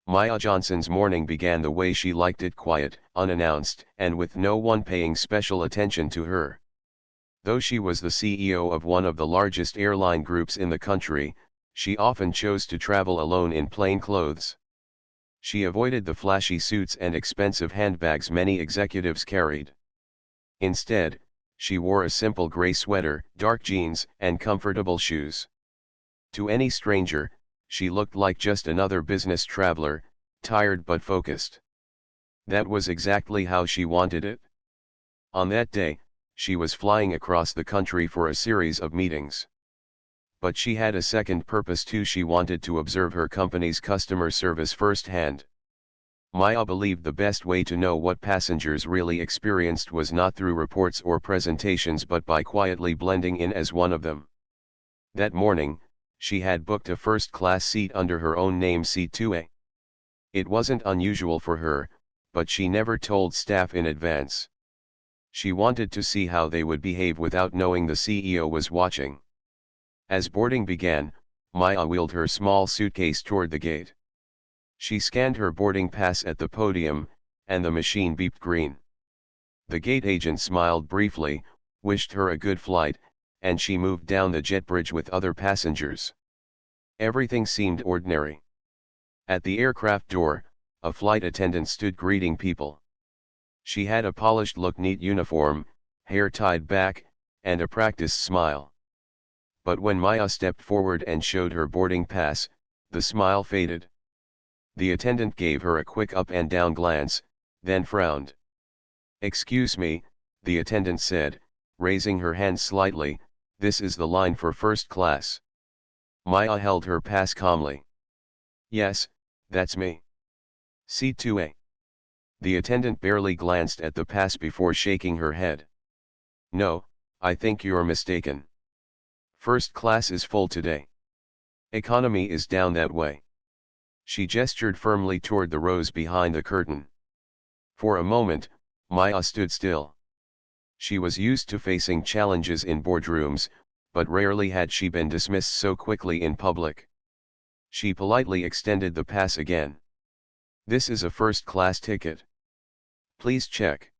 Maya Johnson's morning began the way she liked it, quiet, unannounced, and with no one paying special attention to her. Though she was the CEO of one of the largest airline groups in the country, she often chose to travel alone in plain clothes. She avoided the flashy suits and expensive handbags many executives carried. Instead, she wore a simple gray sweater, dark jeans, and comfortable shoes. To any stranger, she looked like just another business traveler, tired but focused. That was exactly how she wanted it. On that day, she was flying across the country for a series of meetings. But she had a second purpose too. She wanted to observe her company's customer service firsthand. Maya believed the best way to know what passengers really experienced was not through reports or presentations but by quietly blending in as one of them. That morning, she had booked a first-class seat under her own name, C2A. It wasn't unusual for her, but she never told staff in advance. She wanted to see how they would behave without knowing the CEO was watching. As boarding began, Maya wheeled her small suitcase toward the gate. She scanned her boarding pass at the podium, and the machine beeped green. The gate agent smiled briefly, wished her a good flight, and she moved down the jet bridge with other passengers. Everything seemed ordinary. At the aircraft door, a flight attendant stood greeting people. She had a polished look, neat uniform, hair tied back, and a practiced smile. But when Maya stepped forward and showed her boarding pass, the smile faded. The attendant gave her a quick up and down glance, then frowned. "Excuse me," the attendant said, raising her hand slightly, "this is the line for first class." Maya held her pass calmly. "Yes, that's me. C2A. The attendant barely glanced at the pass before shaking her head. "No, I think you're mistaken. First class is full today. Economy is down that way." She gestured firmly toward the rows behind the curtain. For a moment, Maya stood still. She was used to facing challenges in boardrooms, but rarely had she been dismissed so quickly in public. She politely extended the pass again. "This is a first-class ticket. Please check."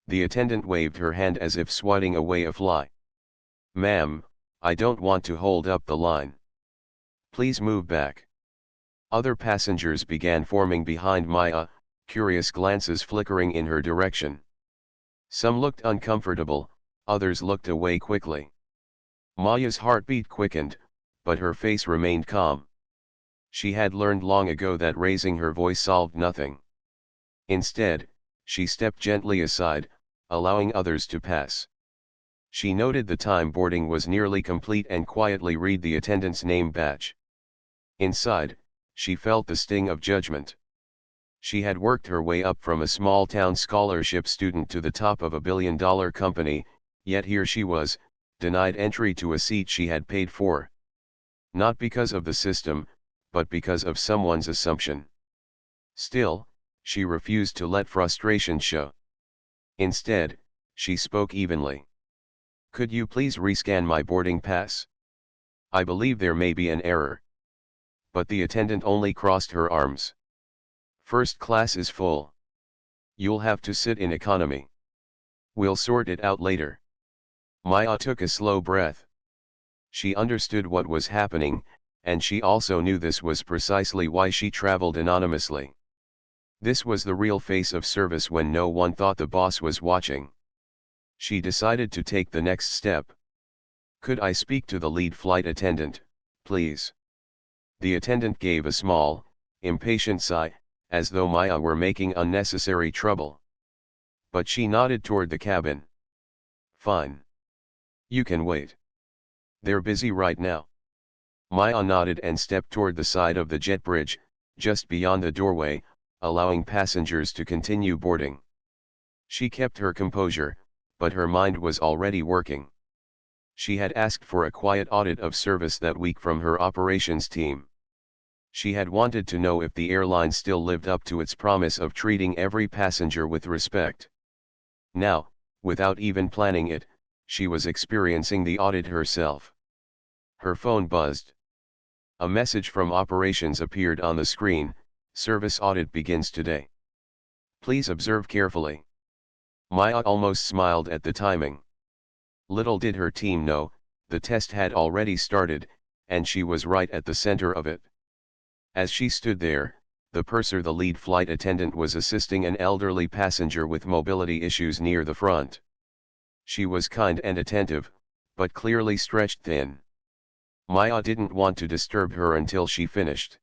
The attendant waved her hand as if swatting away a fly. "Ma'am, I don't want to hold up the line. Please move back." Other passengers began forming behind Maya, curious glances flickering in her direction. Some looked uncomfortable, others looked away quickly. Maya's heartbeat quickened, but her face remained calm. She had learned long ago that raising her voice solved nothing. Instead, she stepped gently aside, allowing others to pass. She noted the time boarding was nearly complete and quietly read the attendant's name badge. Inside, she felt the sting of judgment. She had worked her way up from a small-town scholarship student to the top of a billion-dollar company, yet here she was, denied entry to a seat she had paid for. Not because of the system, but because of someone's assumption. Still, she refused to let frustration show. Instead, she spoke evenly. "Could you please rescan my boarding pass? I believe there may be an error." But the attendant only crossed her arms. "First class is full. You'll have to sit in economy. We'll sort it out later." Maya took a slow breath. She understood what was happening, and she also knew this was precisely why she traveled anonymously. This was the real face of service when no one thought the boss was watching. She decided to take the next step. "Could I speak to the lead flight attendant, please?" The attendant gave a small, impatient sigh, as though Maya were making unnecessary trouble. But she nodded toward the cabin. "Fine. You can wait. They're busy right now." Maya nodded and stepped toward the side of the jet bridge, just beyond the doorway, allowing passengers to continue boarding. She kept her composure, but her mind was already working. She had asked for a quiet audit of service that week from her operations team. She had wanted to know if the airline still lived up to its promise of treating every passenger with respect. Now, without even planning it, she was experiencing the audit herself. Her phone buzzed. A message from operations appeared on the screen, Service audit begins today. Please observe carefully. Maya almost smiled at the timing. Little did her team know, the test had already started, and she was right at the center of it. As she stood there, the purser, the lead flight attendant, was assisting an elderly passenger with mobility issues near the front. She was kind and attentive, but clearly stretched thin. Maya didn't want to disturb her until she finished.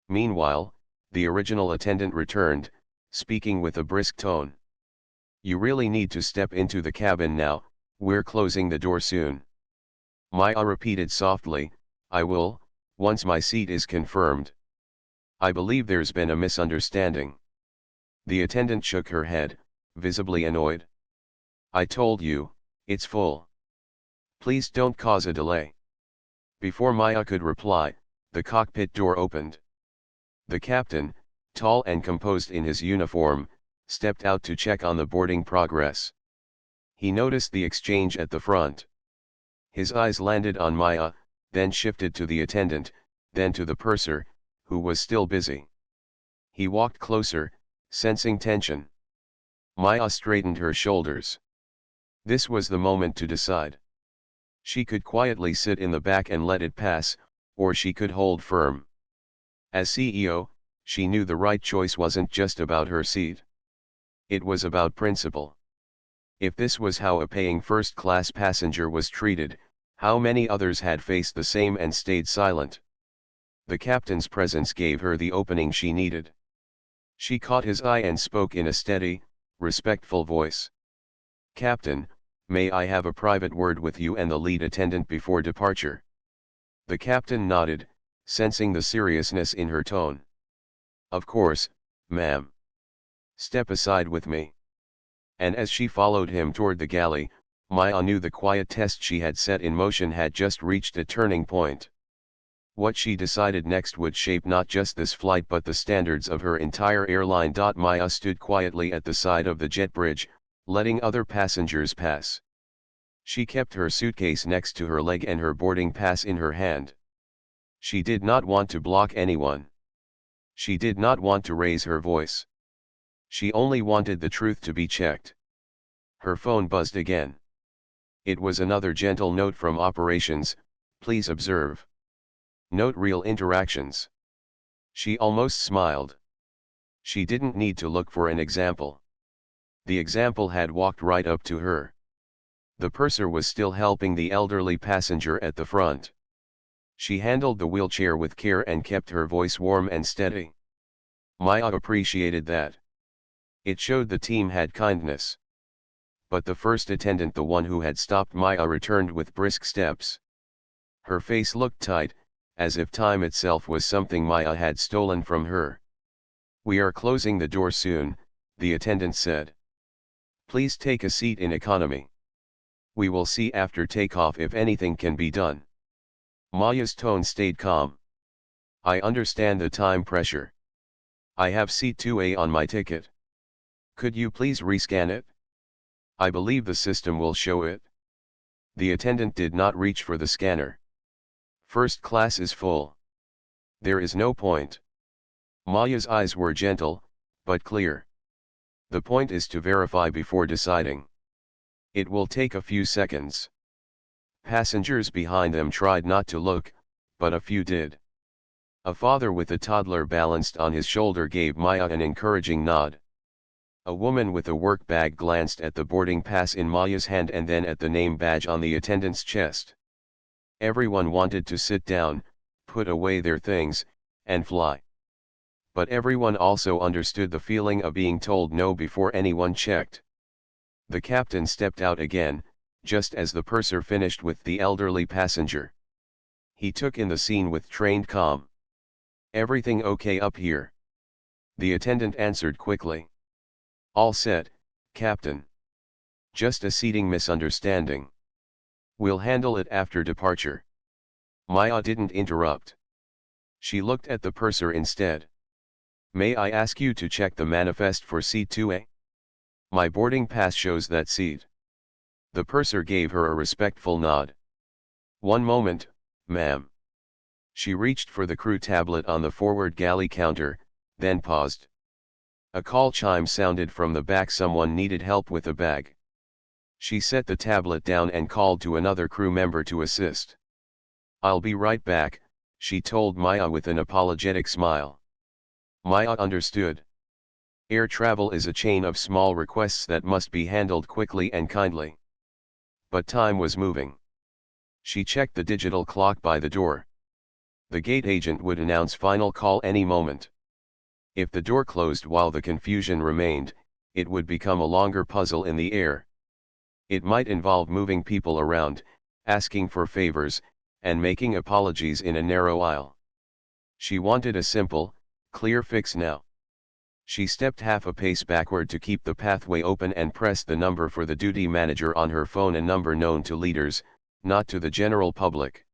Meanwhile, the original attendant returned, speaking with a brisk tone. "You really need to step into the cabin now, we're closing the door soon." Maya repeated softly, "I will, once my seat is confirmed." "I believe there's been a misunderstanding." The attendant shook her head, visibly annoyed. "I told you, it's full. Please don't cause a delay." Before Maya could reply, the cockpit door opened. The captain, tall and composed in his uniform, stepped out to check on the boarding progress. He noticed the exchange at the front. His eyes landed on Maya, then shifted to the attendant, then to the purser, who was still busy. He walked closer, sensing tension. Maya straightened her shoulders. This was the moment to decide. She could quietly sit in the back and let it pass, or she could hold firm. As CEO, she knew the right choice wasn't just about her seat. It was about principle. If this was how a paying first-class passenger was treated, how many others had faced the same and stayed silent? The captain's presence gave her the opening she needed. She caught his eye and spoke in a steady, respectful voice. "Captain, may I have a private word with you and the lead attendant before departure?" The captain nodded, sensing the seriousness in her tone. "Of course, ma'am. Step aside with me." And as she followed him toward the galley, Maya knew the quiet test she had set in motion had just reached a turning point. What she decided next would shape not just this flight but the standards of her entire airline. Maya stood quietly at the side of the jet bridge, letting other passengers pass. She kept her suitcase next to her leg and her boarding pass in her hand. She did not want to block anyone. She did not want to raise her voice. She only wanted the truth to be checked. Her phone buzzed again. It was another gentle note from operations: "Please observe. Note real interactions." She almost smiled. She didn't need to look for an example. The example had walked right up to her. The purser was still helping the elderly passenger at the front. She handled the wheelchair with care and kept her voice warm and steady. Maya appreciated that. It showed the team had kindness. But the first attendant, the one who had stopped Maya, returned with brisk steps. Her face looked tight, as if time itself was something Maya had stolen from her. "We are closing the door soon," the attendant said. "Please take a seat in economy. We will see after takeoff if anything can be done." Maya's tone stayed calm. "I understand the time pressure. I have seat 2A on my ticket. Could you please rescan it? I believe the system will show it." The attendant did not reach for the scanner. "First class is full. There is no point." Maya's eyes were gentle, but clear. "The point is to verify before deciding. It will take a few seconds." Passengers behind them tried not to look, but a few did. A father with a toddler balanced on his shoulder gave Maya an encouraging nod. A woman with a work bag glanced at the boarding pass in Maya's hand and then at the name badge on the attendant's chest. Everyone wanted to sit down, put away their things, and fly. But everyone also understood the feeling of being told no before anyone checked. The captain stepped out again, just as the purser finished with the elderly passenger. He took in the scene with trained calm. "Everything okay up here?" The attendant answered quickly. "All set, Captain. Just a seating misunderstanding. We'll handle it after departure." Maya didn't interrupt. She looked at the purser instead. "May I ask you to check the manifest for seat 2A? My boarding pass shows that seat." The purser gave her a respectful nod. "One moment, ma'am." She reached for the crew tablet on the forward galley counter, then paused. A call chime sounded from the back. Someone needed help with a bag. She set the tablet down and called to another crew member to assist. "I'll be right back," she told Maya with an apologetic smile. Maya understood. Air travel is a chain of small requests that must be handled quickly and kindly. But time was moving. She checked the digital clock by the door. The gate agent would announce final call any moment. If the door closed while the confusion remained, it would become a longer puzzle in the air. It might involve moving people around, asking for favors, and making apologies in a narrow aisle. She wanted a simple, clear fix now. She stepped half a pace backward to keep the pathway open and pressed the number for the duty manager on her phone, a number known to leaders, not to the general public.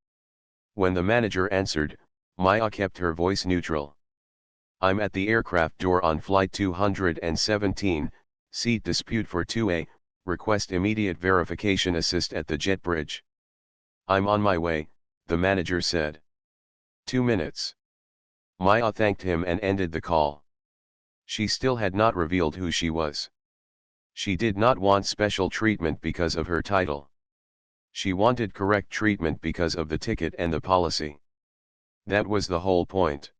When the manager answered, Maya kept her voice neutral. "I'm at the aircraft door on flight 217, seat dispute for 2A, request immediate verification, assist at the jet bridge." "I'm on my way," the manager said. 2 minutes. Maya thanked him and ended the call. She still had not revealed who she was. She did not want special treatment because of her title. She wanted correct treatment because of the ticket and the policy. That was the whole point.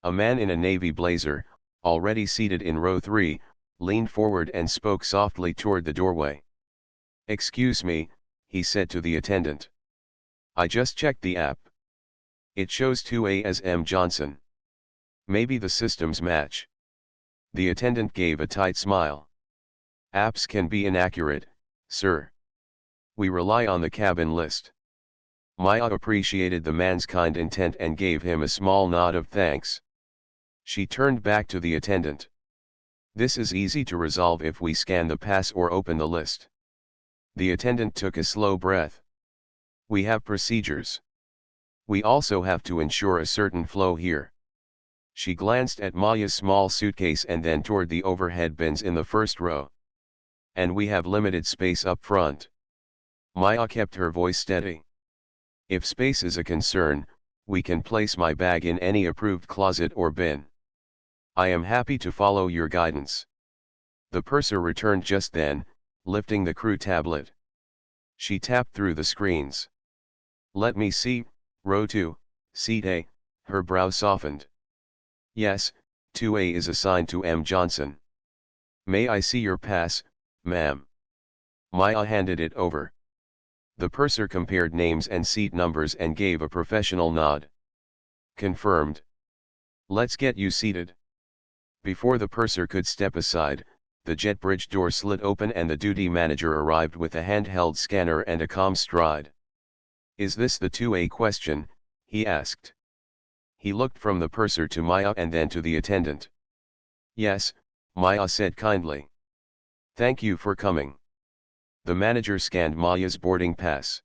A man in a navy blazer, already seated in row 3, leaned forward and spoke softly toward the doorway. "Excuse me," he said to the attendant. "I just checked the app. It shows 2A as M. Johnson. Maybe the systems match." The attendant gave a tight smile. "Apps can be inaccurate, sir. We rely on the cabin list." Maya appreciated the man's kind intent and gave him a small nod of thanks. She turned back to the attendant. "This is easy to resolve if we scan the pass or open the list." The attendant took a slow breath. "We have procedures. We also have to ensure a certain flow here." She glanced at Maya's small suitcase and then toward the overhead bins in the first row. "And we have limited space up front." Maya kept her voice steady. "If space is a concern, we can place my bag in any approved closet or bin. I am happy to follow your guidance." The purser returned just then, lifting the crew tablet. She tapped through the screens. "Let me see, row 2, seat A," her brow softened. "Yes, 2A is assigned to M. Johnson." "May I see your pass, ma'am?" Maya handed it over. The purser compared names and seat numbers and gave a professional nod. "Confirmed. Let's get you seated." Before the purser could step aside, the jet bridge door slid open and the duty manager arrived with a handheld scanner and a calm stride. "Is this the 2A question?" he asked. He looked from the purser to Maya and then to the attendant. "Yes," Maya said kindly. "Thank you for coming." The manager scanned Maya's boarding pass.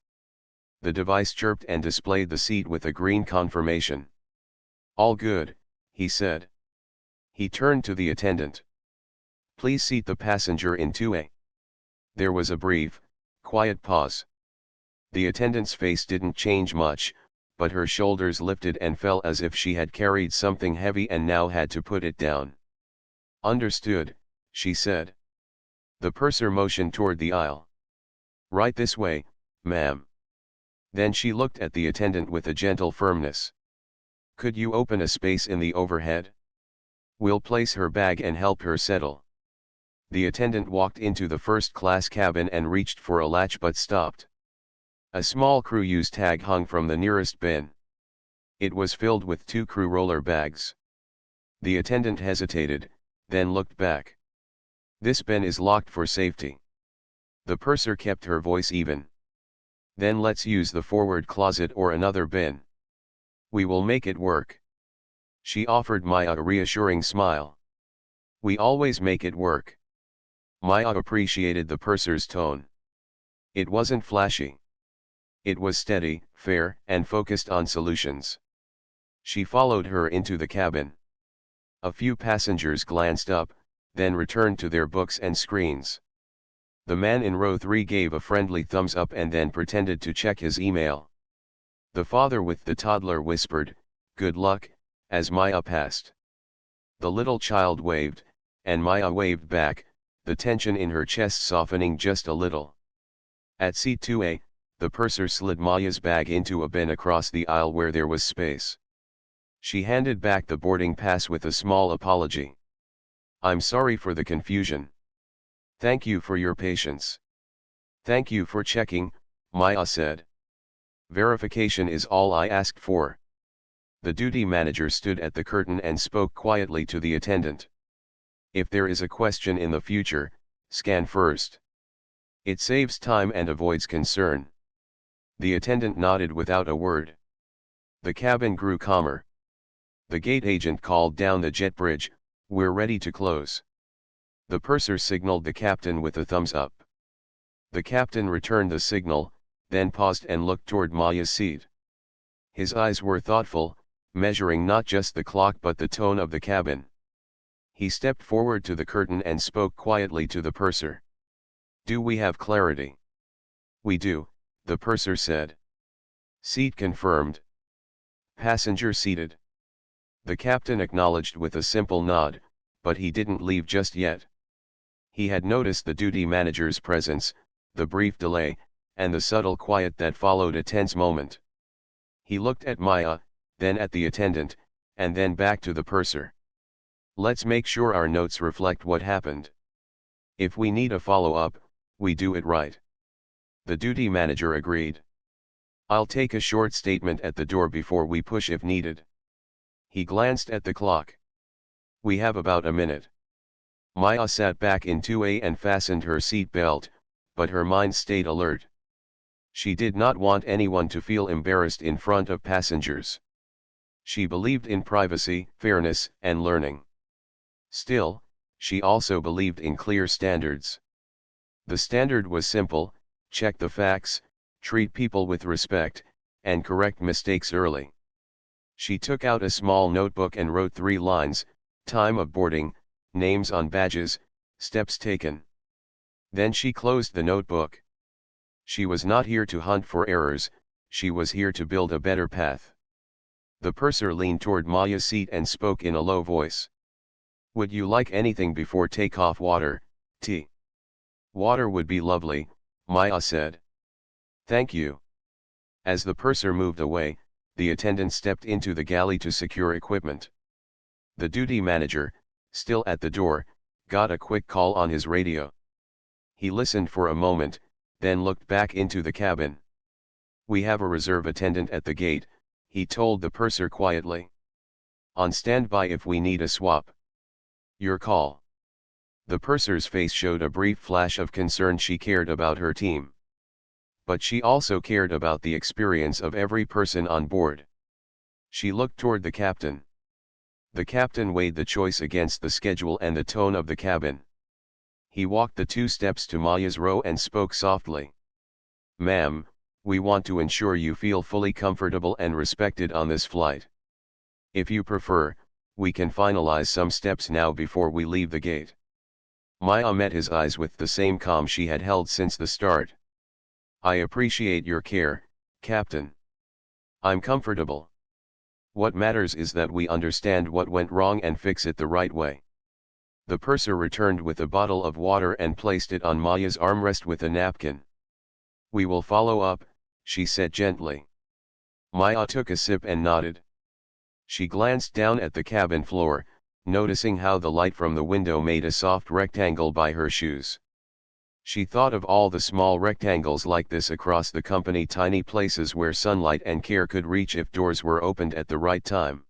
The device chirped and displayed the seat with a green confirmation. "All good," he said. He turned to the attendant. "Please seat the passenger in 2A." There was a brief, quiet pause. The attendant's face didn't change much, but her shoulders lifted and fell as if she had carried something heavy and now had to put it down. "Understood," she said. The purser motioned toward the aisle. "Right this way, ma'am." Then she looked at the attendant with a gentle firmness. "Could you open a space in the overhead? We'll place her bag and help her settle." The attendant walked into the first-class cabin and reached for a latch but stopped. A small crew use tag hung from the nearest bin. It was filled with 2 crew roller bags. The attendant hesitated, then looked back. "This bin is locked for safety." The purser kept her voice even. "Then let's use the forward closet or another bin. We will make it work." She offered Maya a reassuring smile. "We always make it work." Maya appreciated the purser's tone. It wasn't flashy. It was steady, fair, and focused on solutions. She followed her into the cabin. A few passengers glanced up, then returned to their books and screens. The man in row 3 gave a friendly thumbs up and then pretended to check his email. The father with the toddler whispered, "Good luck," as Maya passed. The little child waved, and Maya waved back, the tension in her chest softening just a little. At seat 2A, the purser slid Maya's bag into a bin across the aisle where there was space. She handed back the boarding pass with a small apology. "I'm sorry for the confusion. Thank you for your patience." "Thank you for checking," Maya said. "Verification is all I asked for." The duty manager stood at the curtain and spoke quietly to the attendant. "If there is a question in the future, scan first. It saves time and avoids concern." The attendant nodded without a word. The cabin grew calmer. The gate agent called down the jet bridge, "We're ready to close." The purser signaled the captain with a thumbs up. The captain returned the signal, then paused and looked toward Maya's seat. His eyes were thoughtful, measuring not just the clock but the tone of the cabin. He stepped forward to the curtain and spoke quietly to the purser. "Do we have clarity?" "We do," the purser said. "Seat confirmed. Passenger seated." The captain acknowledged with a simple nod, but he didn't leave just yet. He had noticed the duty manager's presence, the brief delay, and the subtle quiet that followed a tense moment. He looked at Maya, then at the attendant, and then back to the purser. "Let's make sure our notes reflect what happened. If we need a follow-up, we do it right." The duty manager agreed. "I'll take a short statement at the door before we push if needed." He glanced at the clock. "We have about a minute." Maya sat back in 2A and fastened her seat belt, but her mind stayed alert. She did not want anyone to feel embarrassed in front of passengers. She believed in privacy, fairness, and learning. Still, she also believed in clear standards. The standard was simple: check the facts, treat people with respect, and correct mistakes early. She took out a small notebook and wrote 3 lines: time of boarding, names on badges, steps taken. Then she closed the notebook. She was not here to hunt for errors, she was here to build a better path. The purser leaned toward Maya's seat and spoke in a low voice. "Would you like anything before takeoff? Water, tea?" "Water would be lovely," Maya said. "Thank you." As the purser moved away, the attendant stepped into the galley to secure equipment. The duty manager, still at the door, got a quick call on his radio. He listened for a moment, then looked back into the cabin. "We have a reserve attendant at the gate," he told the purser quietly. "On standby if we need a swap." "Your call." The purser's face showed a brief flash of concern. She cared about her team. But she also cared about the experience of every person on board. She looked toward the captain. The captain weighed the choice against the schedule and the tone of the cabin. He walked the 2 steps to Maya's row and spoke softly. "Ma'am, we want to ensure you feel fully comfortable and respected on this flight. If you prefer, we can finalize some steps now before we leave the gate." Maya met his eyes with the same calm she had held since the start. "I appreciate your care, Captain. I'm comfortable. What matters is that we understand what went wrong and fix it the right way." The purser returned with a bottle of water and placed it on Maya's armrest with a napkin. "We will follow up," she said gently. Maya took a sip and nodded. She glanced down at the cabin floor, noticing how the light from the window made a soft rectangle by her shoes. She thought of all the small rectangles like this across the company, tiny places where sunlight and care could reach if doors were opened at the right time.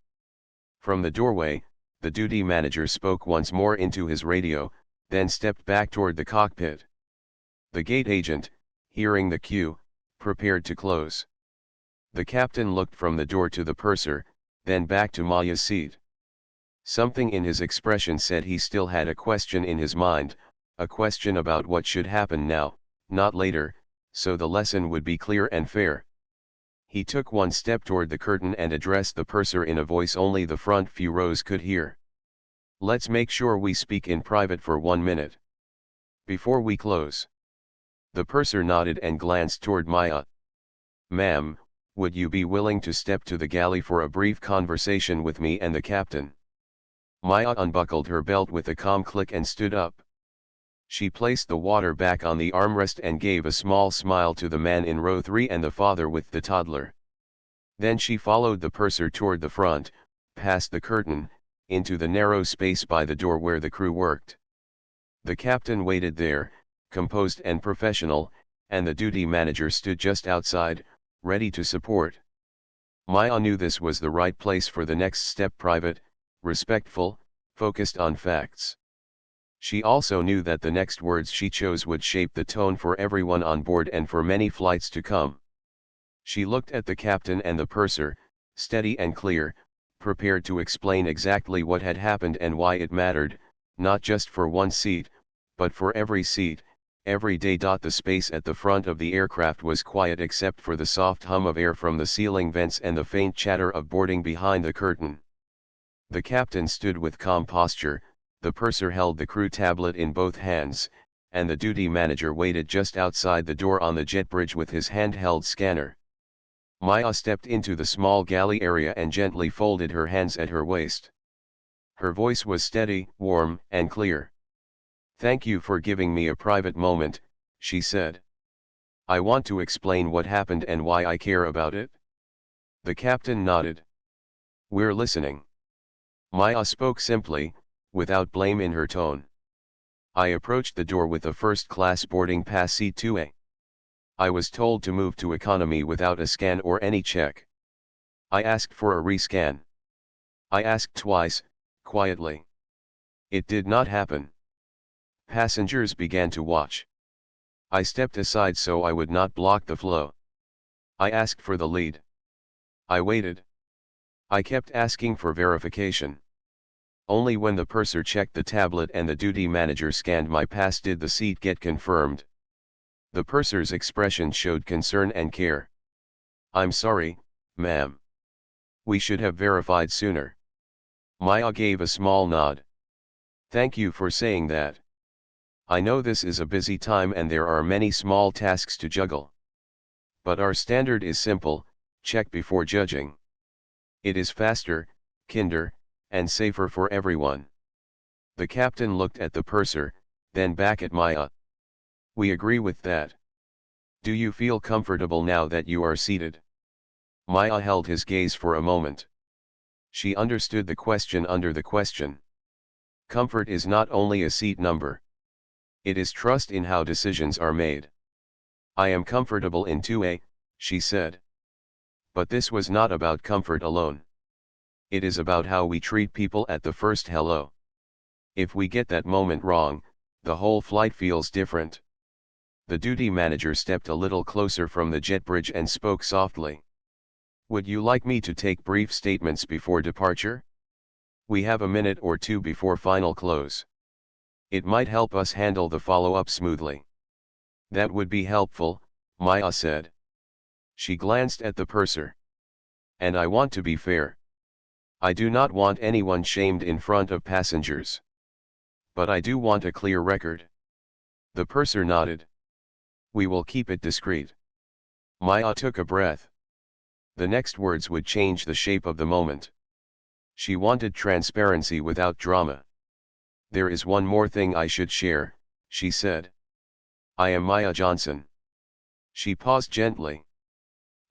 From the doorway, the duty manager spoke once more into his radio, then stepped back toward the cockpit. The gate agent, hearing the cue, prepared to close. The captain looked from the door to the purser, then back to Maya's seat. Something in his expression said he still had a question in his mind, a question about what should happen now, not later, so the lesson would be clear and fair. He took 1 step toward the curtain and addressed the purser in a voice only the front few rows could hear. "Let's make sure we speak in private for 1 minute. Before we close." The purser nodded and glanced toward Maya. "Ma'am, would you be willing to step to the galley for a brief conversation with me and the captain?" Maya unbuckled her belt with a calm click and stood up. She placed the water back on the armrest and gave a small smile to the man in row 3 and the father with the toddler. Then she followed the purser toward the front, past the curtain, into the narrow space by the door where the crew worked. The captain waited there, composed and professional, and the duty manager stood just outside, ready to support. Maya knew this was the right place for the next step: private, respectful, focused on facts. She also knew that the next words she chose would shape the tone for everyone on board and for many flights to come. She looked at the captain and the purser, steady and clear, prepared to explain exactly what had happened and why it mattered, not just for one seat, but for every seat, every day. The space at the front of the aircraft was quiet except for the soft hum of air from the ceiling vents and the faint chatter of boarding behind the curtain. The captain stood with calm posture, the purser held the crew tablet in both hands, and the duty manager waited just outside the door on the jet bridge with his handheld scanner. Maya stepped into the small galley area and gently folded her hands at her waist. Her voice was steady, warm, and clear. "Thank you for giving me a private moment," she said. "I want to explain what happened and why I care about it." The captain nodded. "We're listening." Maya spoke simply, without blame in her tone. "I approached the door with a first-class boarding pass C2A. I was told to move to economy without a scan or any check. I asked for a rescan. I asked twice, quietly. It did not happen. Passengers began to watch. I stepped aside so I would not block the flow. I asked for the lead. I waited. I kept asking for verification. Only when the purser checked the tablet and the duty manager scanned my pass did the seat get confirmed." The purser's expression showed concern and care. "I'm sorry, ma'am. We should have verified sooner." Maya gave a small nod. "Thank you for saying that. I know this is a busy time and there are many small tasks to juggle. But our standard is simple: check before judging. It is faster, kinder, and safer for everyone." The captain looked at the purser, then back at Maya. "We agree with that. Do you feel comfortable now that you are seated?" Maya held his gaze for a moment. She understood the question under the question. Comfort is not only a seat number. It is trust in how decisions are made. "I am comfortable in 2A, she said. But this was not about comfort alone. It is about how we treat people at the first hello. If we get that moment wrong, the whole flight feels different." The duty manager stepped a little closer from the jet bridge and spoke softly. "Would you like me to take brief statements before departure? We have a minute or two before final close. It might help us handle the follow-up smoothly." "That would be helpful," Maya said. She glanced at the purser. "And I want to be fair. I do not want anyone shamed in front of passengers. But I do want a clear record." The purser nodded. "We will keep it discreet." Maya took a breath. The next words would change the shape of the moment. She wanted transparency without drama. "There is one more thing I should share," she said. "I am Maya Johnson." She paused gently.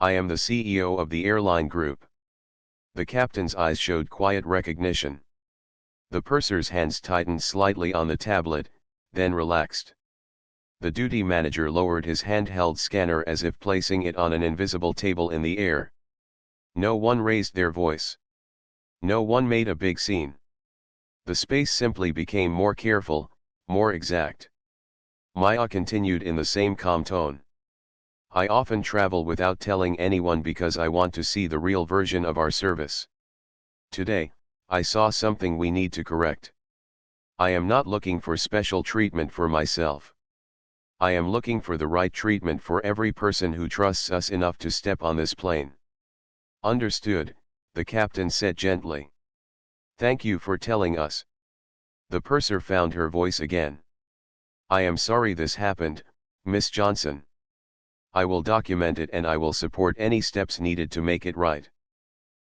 "I am the CEO of the airline group." The captain's eyes showed quiet recognition. The purser's hands tightened slightly on the tablet, then relaxed. The duty manager lowered his handheld scanner as if placing it on an invisible table in the air. No one raised their voice. No one made a big scene. The space simply became more careful, more exact. Maya continued in the same calm tone. "I often travel without telling anyone because I want to see the real version of our service. Today, I saw something we need to correct. I am not looking for special treatment for myself. I am looking for the right treatment for every person who trusts us enough to step on this plane." "Understood," the captain said gently. "Thank you for telling us." The purser found her voice again. "I am sorry this happened, Miss Johnson. I will document it and I will support any steps needed to make it right."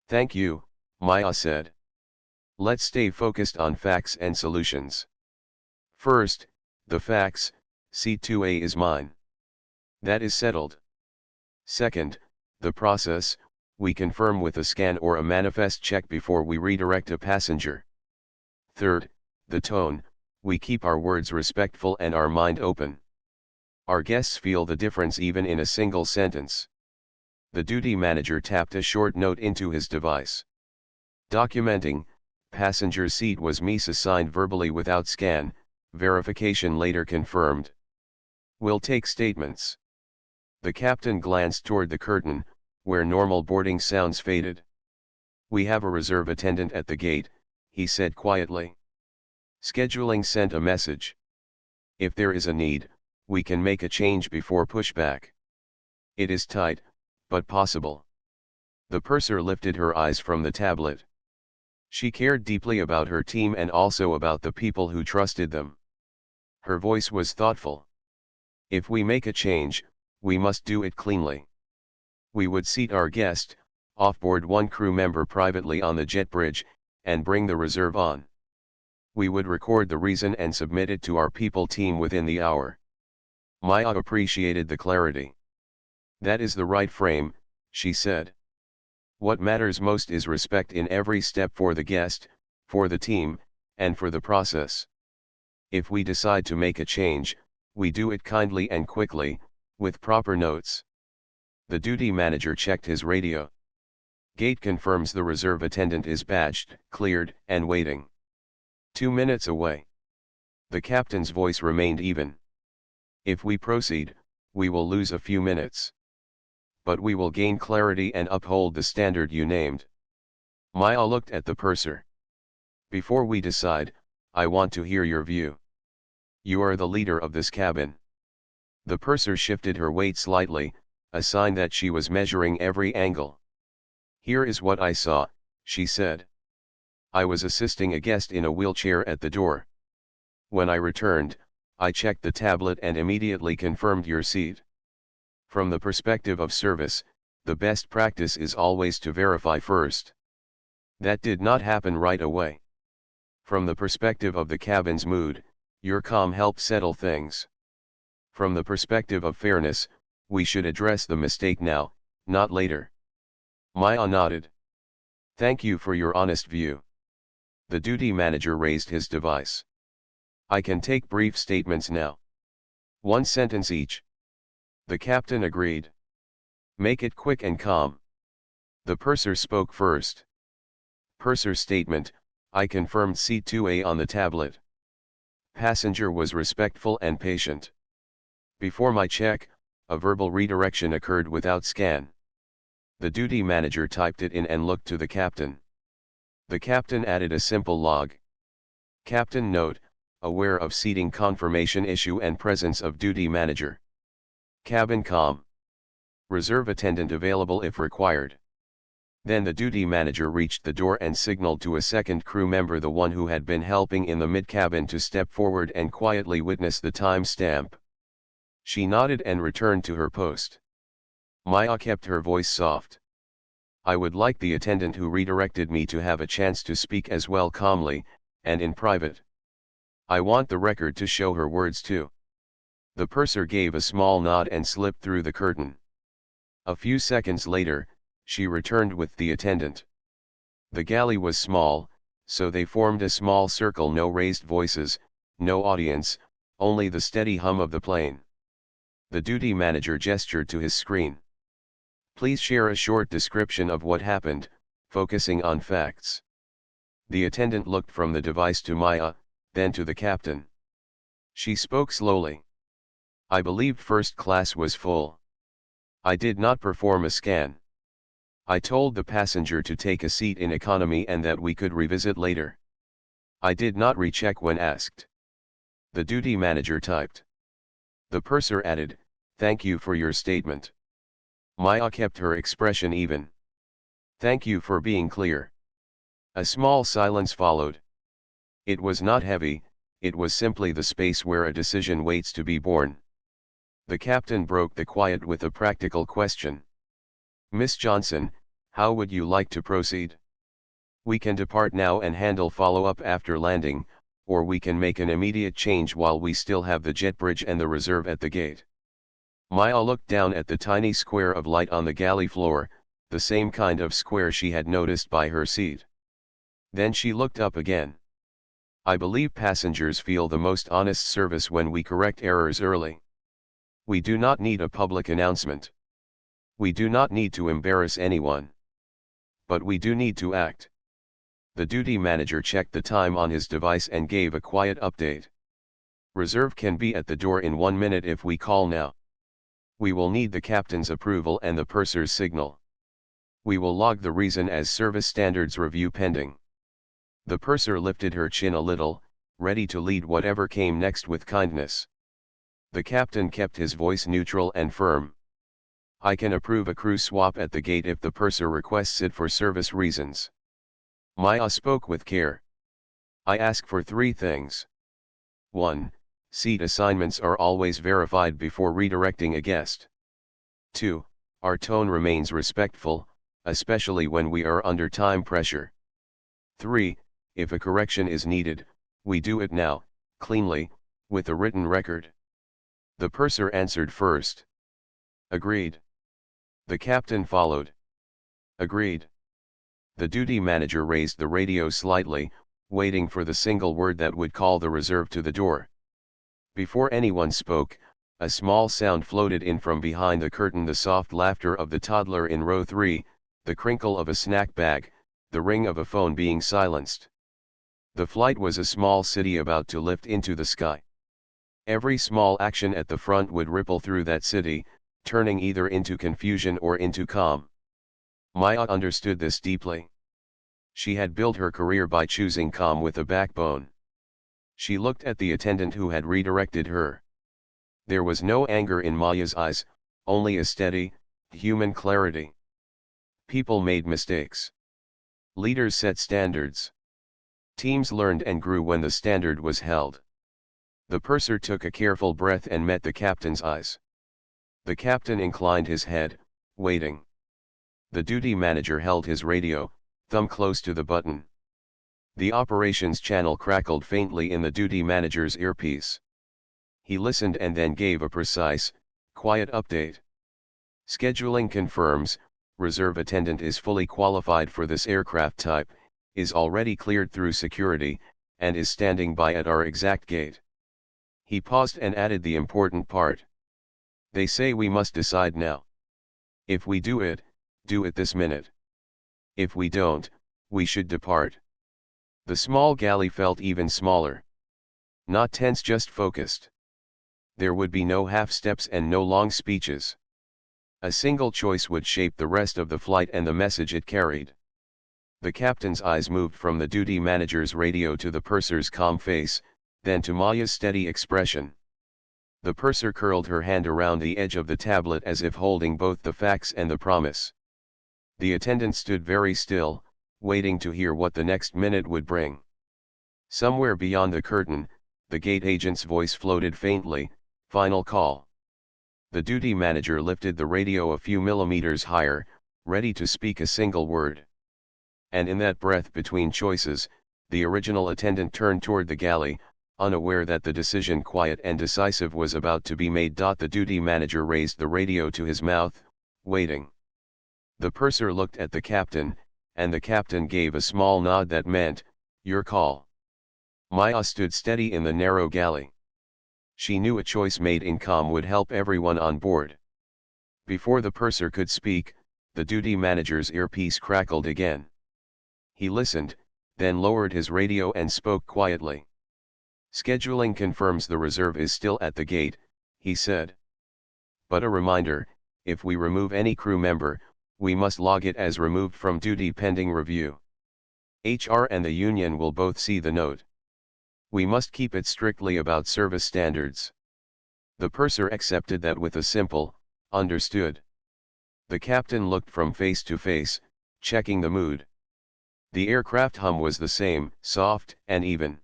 "Thank you," Maya said. Let's stay focused on facts and solutions. First, the facts, C2A is mine. That is settled. Second, the process, we confirm with a scan or a manifest check before we redirect a passenger. Third, the tone, we keep our words respectful and our mind open. Our guests feel the difference even in a single sentence. The duty manager tapped a short note into his device. Documenting, passenger seat was Mies assigned verbally without scan, verification later confirmed. We'll take statements. The captain glanced toward the curtain, where normal boarding sounds faded. We have a reserve attendant at the gate, he said quietly. Scheduling sent a message. If there is a need, we can make a change before pushback. It is tight, but possible. The purser lifted her eyes from the tablet. She cared deeply about her team and also about the people who trusted them. Her voice was thoughtful. If we make a change, we must do it cleanly. We would seat our guest, offboard one crew member privately on the jet bridge, and bring the reserve on. We would record the reason and submit it to our people team within the hour. Maya appreciated the clarity. That is the right frame, she said. What matters most is respect in every step for the guest, for the team, and for the process. If we decide to make a change, we do it kindly and quickly, with proper notes. The duty manager checked his radio. Gate confirms the reserve attendant is badged, cleared, and waiting. 2 minutes away. The captain's voice remained even. If we proceed, we will lose a few minutes. But we will gain clarity and uphold the standard you named. Maya looked at the purser. Before we decide, I want to hear your view. You are the leader of this cabin. The purser shifted her weight slightly, a sign that she was measuring every angle. Here is what I saw, she said. I was assisting a guest in a wheelchair at the door. When I returned, I checked the tablet and immediately confirmed your seat. From the perspective of service, the best practice is always to verify first. That did not happen right away. From the perspective of the cabin's mood, your calm helped settle things. From the perspective of fairness, we should address the mistake now, not later. Maya nodded. Thank you for your honest view. The duty manager raised his device. I can take brief statements now. 1 sentence each. The captain agreed. Make it quick and calm. The purser spoke first. Purser statement, I confirmed C2A on the tablet. Passenger was respectful and patient. Before my check, a verbal redirection occurred without scan. The duty manager typed it in and looked to the captain. The captain added a simple log. Captain note, aware of seating confirmation issue and presence of duty manager. Cabin calm. Reserve attendant available if required. Then the duty manager reached the door and signaled to a second crew member, the one who had been helping in the mid-cabin, to step forward and quietly witness the time stamp. She nodded and returned to her post. Maya kept her voice soft. I would like the attendant who redirected me to have a chance to speak as well, calmly, and in private. I want the record to show her words too. The purser gave a small nod and slipped through the curtain. A few seconds later, she returned with the attendant. The galley was small, so they formed a small circle, no raised voices, no audience, only the steady hum of the plane. The duty manager gestured to his screen. Please share a short description of what happened, focusing on facts. The attendant looked from the device to Maya, then to the captain. She spoke slowly. I believed first class was full. I did not perform a scan. I told the passenger to take a seat in economy and that we could revisit later. I did not recheck when asked. The duty manager typed. The purser added, thank you for your statement. Maya kept her expression even. Thank you for being clear. A small silence followed. It was not heavy, it was simply the space where a decision waits to be born. The captain broke the quiet with a practical question. Miss Johnson, how would you like to proceed? We can depart now and handle follow-up after landing, or we can make an immediate change while we still have the jet bridge and the reserve at the gate. Maya looked down at the tiny square of light on the galley floor, the same kind of square she had noticed by her seat. Then she looked up again. I believe passengers feel the most honest service when we correct errors early. We do not need a public announcement. We do not need to embarrass anyone. But we do need to act. The duty manager checked the time on his device and gave a quiet update. Reserve can be at the door in 1 minute if we call now. We will need the captain's approval and the purser's signal. We will log the reason as service standards review pending. The purser lifted her chin a little, ready to lead whatever came next with kindness. The captain kept his voice neutral and firm. I can approve a crew swap at the gate if the purser requests it for service reasons. Maya spoke with care. I ask for 3 things. 1. Seat assignments are always verified before redirecting a guest. 2. Our tone remains respectful, especially when we are under time pressure. 3. If a correction is needed, we do it now, cleanly, with a written record. The purser answered first. Agreed. The captain followed. Agreed. The duty manager raised the radio slightly, waiting for the single word that would call the reserve to the door. Before anyone spoke, a small sound floated in from behind the curtain, the soft laughter of the toddler in row 3, the crinkle of a snack bag, the ring of a phone being silenced. The flight was a small city about to lift into the sky. Every small action at the front would ripple through that city, turning either into confusion or into calm. Maya understood this deeply. She had built her career by choosing calm with a backbone. She looked at the attendant who had redirected her. There was no anger in Maya's eyes, only a steady, human clarity. People made mistakes. Leaders set standards. Teams learned and grew when the standard was held. The purser took a careful breath and met the captain's eyes. The captain inclined his head, waiting. The duty manager held his radio, thumb close to the button. The operations channel crackled faintly in the duty manager's earpiece. He listened and then gave a precise, quiet update. Scheduling confirms, reserve attendant is fully qualified for this aircraft type, is already cleared through security, and is standing by at our exact gate. He paused and added the important part. They say we must decide now. If we do it this minute. If we don't, we should depart. The small galley felt even smaller. Not tense, just focused. There would be no half steps and no long speeches. A single choice would shape the rest of the flight and the message it carried. The captain's eyes moved from the duty manager's radio to the purser's calm face, then to Maya's steady expression. The purser curled her hand around the edge of the tablet as if holding both the facts and the promise. The attendant stood very still, waiting to hear what the next minute would bring. Somewhere beyond the curtain, the gate agent's voice floated faintly, "Final call." The duty manager lifted the radio a few millimeters higher, ready to speak a single word. And in that breath between choices, the original attendant turned toward the galley, unaware that the decision, quiet and decisive, was about to be made. The duty manager raised the radio to his mouth, waiting. The purser looked at the captain, and the captain gave a small nod that meant, "Your call." Maya stood steady in the narrow galley. She knew a choice made in calm would help everyone on board. Before the purser could speak, the duty manager's earpiece crackled again. He listened, then lowered his radio and spoke quietly. "Scheduling confirms the reserve is still at the gate," he said. "But a reminder, if we remove any crew member, we must log it as removed from duty pending review. HR and the union will both see the note. We must keep it strictly about service standards." The purser accepted that with a simple, "Understood." The captain looked from face to face, checking the mood. The aircraft hum was the same, soft and even.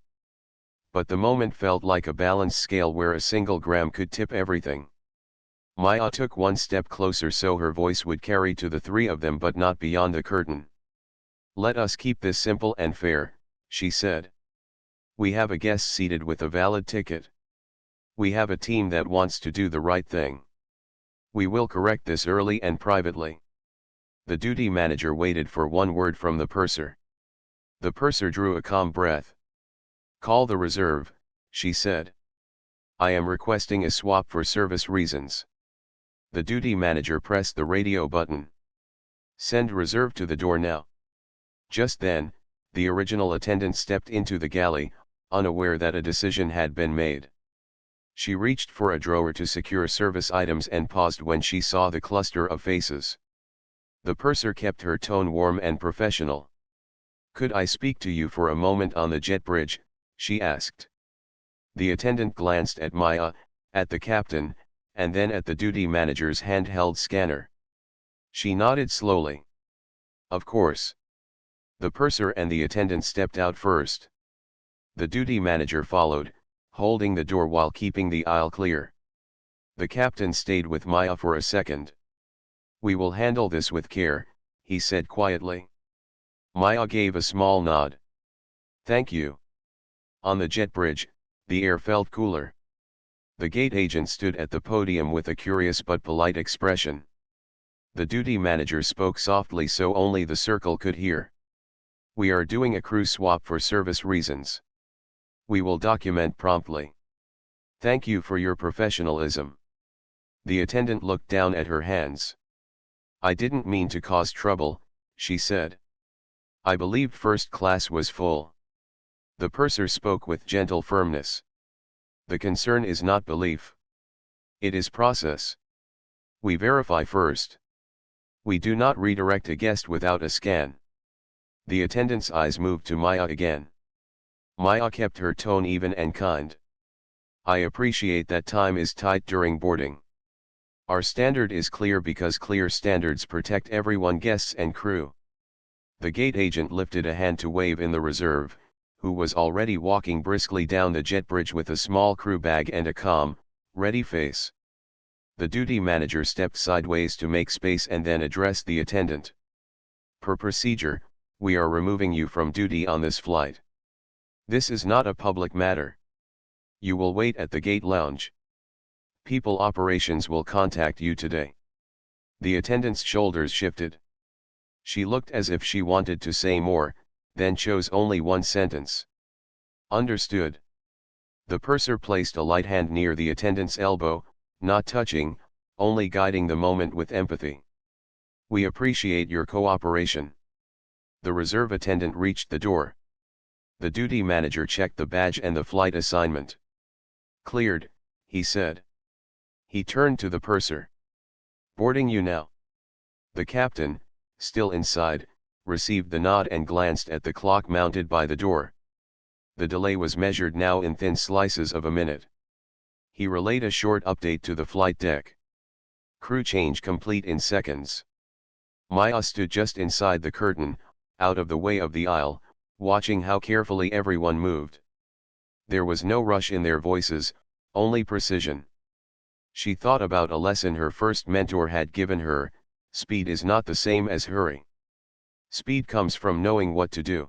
But the moment felt like a balance scale where a single gram could tip everything. Maya took one step closer so her voice would carry to the 3 of them, but not beyond the curtain. Let us keep this simple and fair, she said. We have a guest seated with a valid ticket. We have a team that wants to do the right thing. We will correct this early and privately. The duty manager waited for one word from the purser. The purser drew a calm breath. Call the reserve, she said. I am requesting a swap for service reasons. The duty manager pressed the radio button. Send reserve to the door now. Just then, the original attendant stepped into the galley, unaware that a decision had been made. She reached for a drawer to secure service items and paused when she saw the cluster of faces. The purser kept her tone warm and professional. Could I speak to you for a moment on the jet bridge, she asked. The attendant glanced at Maya, at the captain, and then at the duty manager's handheld scanner. She nodded slowly. Of course. The purser and the attendant stepped out first. The duty manager followed, holding the door while keeping the aisle clear. The captain stayed with Maya for a second. We will handle this with care, he said quietly. Maya gave a small nod. Thank you. On the jet bridge, the air felt cooler. The gate agent stood at the podium with a curious but polite expression. The duty manager spoke softly so only the circle could hear. We are doing a crew swap for service reasons. We will document promptly. Thank you for your professionalism. The attendant looked down at her hands. I didn't mean to cause trouble, she said. I believed first class was full. The purser spoke with gentle firmness. The concern is not belief. It is process. We verify first. We do not redirect a guest without a scan. The attendant's eyes moved to Maya again. Maya kept her tone even and kind. I appreciate that time is tight during boarding. Our standard is clear because clear standards protect everyone, guests and crew. The gate agent lifted a hand to wave in the reserve, who was already walking briskly down the jet bridge with a small crew bag and a calm, ready face. The duty manager stepped sideways to make space and then addressed the attendant. Per procedure, we are removing you from duty on this flight. This is not a public matter. You will wait at the gate lounge. People operations will contact you today. The attendant's shoulders shifted. She looked as if she wanted to say more, then chose only one sentence. Understood. The purser placed a light hand near the attendant's elbow, not touching, only guiding the moment with empathy. We appreciate your cooperation. The reserve attendant reached the door. The duty manager checked the badge and the flight assignment. Cleared, he said. He turned to the purser. Boarding you now. The captain, still inside, received the nod and glanced at the clock mounted by the door. The delay was measured now in thin slices of a minute. He relayed a short update to the flight deck. Crew change complete in seconds. Maya stood just inside the curtain, out of the way of the aisle, watching how carefully everyone moved. There was no rush in their voices, only precision. She thought about a lesson her first mentor had given her: speed is not the same as hurry. Speed comes from knowing what to do.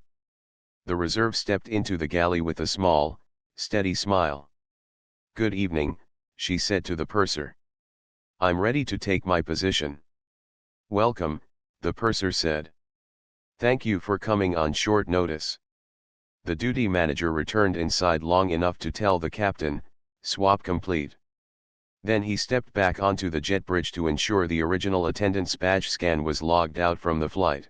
The reserve stepped into the galley with a small, steady smile. Good evening, she said to the purser. I'm ready to take my position. Welcome, the purser said. Thank you for coming on short notice. The duty manager returned inside long enough to tell the captain, swap complete. Then he stepped back onto the jet bridge to ensure the original attendant's badge scan was logged out from the flight.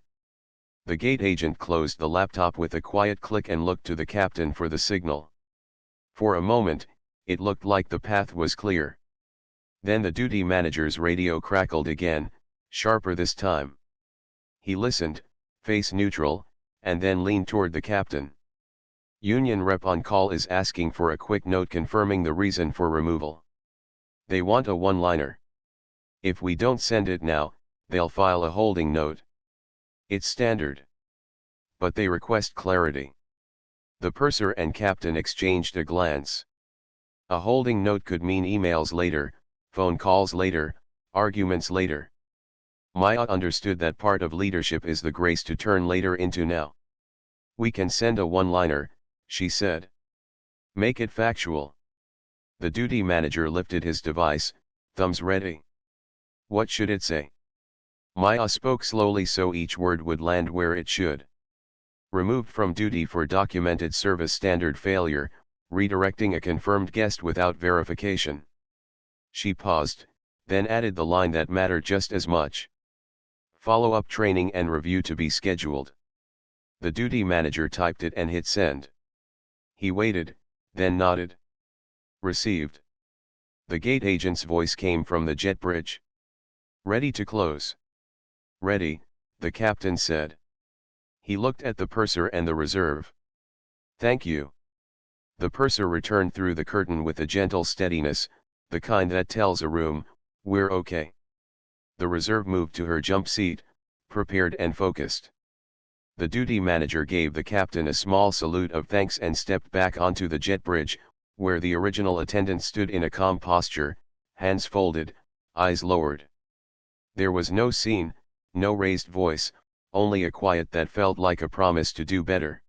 The gate agent closed the laptop with a quiet click and looked to the captain for the signal. For a moment, it looked like the path was clear. Then the duty manager's radio crackled again, sharper this time. He listened, face neutral, and then leaned toward the captain. Union rep on call is asking for a quick note confirming the reason for removal. They want a one-liner. If we don't send it now, they'll file a holding note. It's standard. But they request clarity. The purser and captain exchanged a glance. A holding note could mean emails later, phone calls later, arguments later. Maya understood that part of leadership is the grace to turn later into now. We can send a one-liner, she said. Make it factual. The duty manager lifted his device, thumbs ready. What should it say? Maya spoke slowly so each word would land where it should. Removed from duty for documented service standard failure, redirecting a confirmed guest without verification. She paused, then added the line that mattered just as much. Follow-up training and review to be scheduled. The duty manager typed it and hit send. He waited, then nodded. Received. The gate agent's voice came from the jet bridge. Ready to close. Ready, the captain said. He looked at the purser and the reserve. Thank you. The purser returned through the curtain with a gentle steadiness, the kind that tells a room, we're okay. The reserve moved to her jump seat, prepared and focused. The duty manager gave the captain a small salute of thanks and stepped back onto the jet bridge, where the original attendant stood in a calm posture, hands folded, eyes lowered. There was no scene, no raised voice, only a quiet that felt like a promise to do better.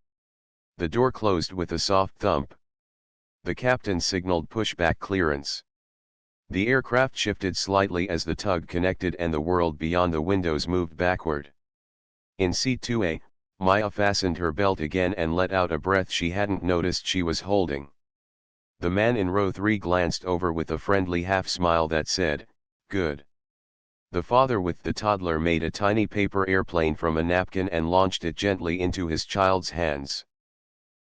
The door closed with a soft thump. The captain signaled pushback clearance. The aircraft shifted slightly as the tug connected and the world beyond the windows moved backward. In seat 2A, Maya fastened her belt again and let out a breath she hadn't noticed she was holding. The man in row 3 glanced over with a friendly half-smile that said, good. The father with the toddler made a tiny paper airplane from a napkin and launched it gently into his child's hands.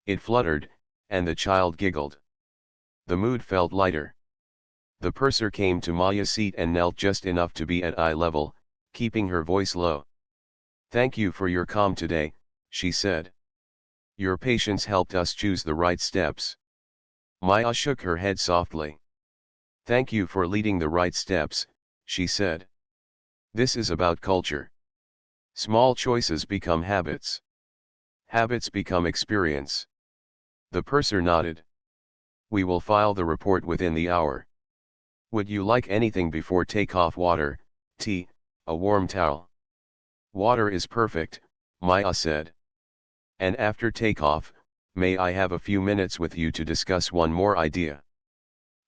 It fluttered, and the child giggled. The mood felt lighter. The purser came to Maya's seat and knelt just enough to be at eye level, keeping her voice low. Thank you for your calm today, she said. Your patience helped us choose the right steps. Maya shook her head softly. Thank you for leading the right steps, she said. This is about culture. Small choices become habits. Habits become experience. The purser nodded. We will file the report within the hour. Would you like anything before takeoff? Water, tea, a warm towel? Water is perfect, Maya said. And after takeoff, may I have a few minutes with you to discuss one more idea?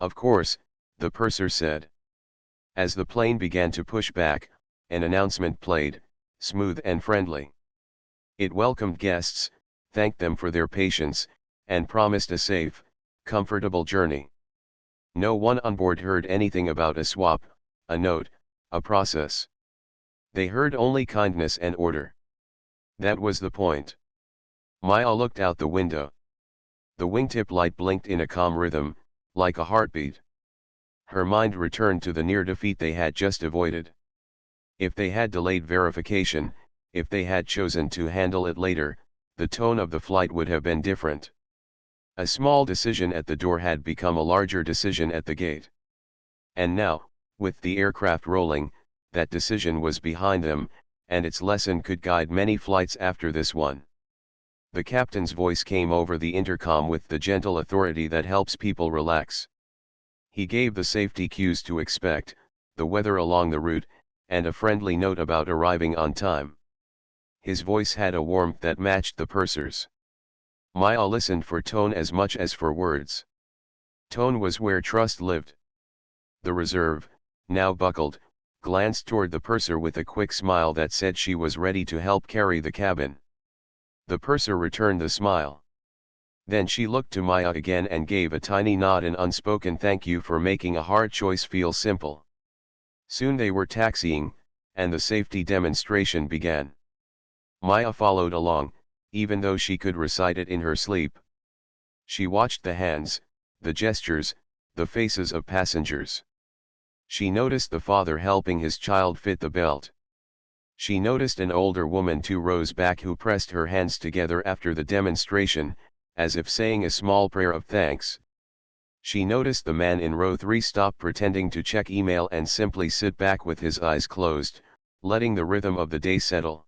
Of course, the purser said. As the plane began to push back, an announcement played, smooth and friendly. It welcomed guests, thanked them for their patience, and promised a safe, comfortable journey. No one on board heard anything about a swap, a note, a process. They heard only kindness and order. That was the point. Maya looked out the window. The wingtip light blinked in a calm rhythm, like a heartbeat. Her mind returned to the near defeat they had just avoided. If they had delayed verification, if they had chosen to handle it later, the tone of the flight would have been different. A small decision at the door had become a larger decision at the gate. And now, with the aircraft rolling, that decision was behind them, and its lesson could guide many flights after this one. The captain's voice came over the intercom with the gentle authority that helps people relax. He gave the safety cues to expect, the weather along the route, and a friendly note about arriving on time. His voice had a warmth that matched the purser's. Maya listened for tone as much as for words. Tone was where trust lived. The reserve, now buckled, glanced toward the purser with a quick smile that said she was ready to help carry the cabin. The purser returned the smile. Then she looked to Maya again and gave a tiny nod, an unspoken thank you for making a hard choice feel simple. Soon they were taxiing, and the safety demonstration began. Maya followed along, even though she could recite it in her sleep. She watched the hands, the gestures, the faces of passengers. She noticed the father helping his child fit the belt. She noticed an older woman 2 rows back who pressed her hands together after the demonstration, as if saying a small prayer of thanks. She noticed the man in row 3 stop pretending to check email and simply sit back with his eyes closed, letting the rhythm of the day settle.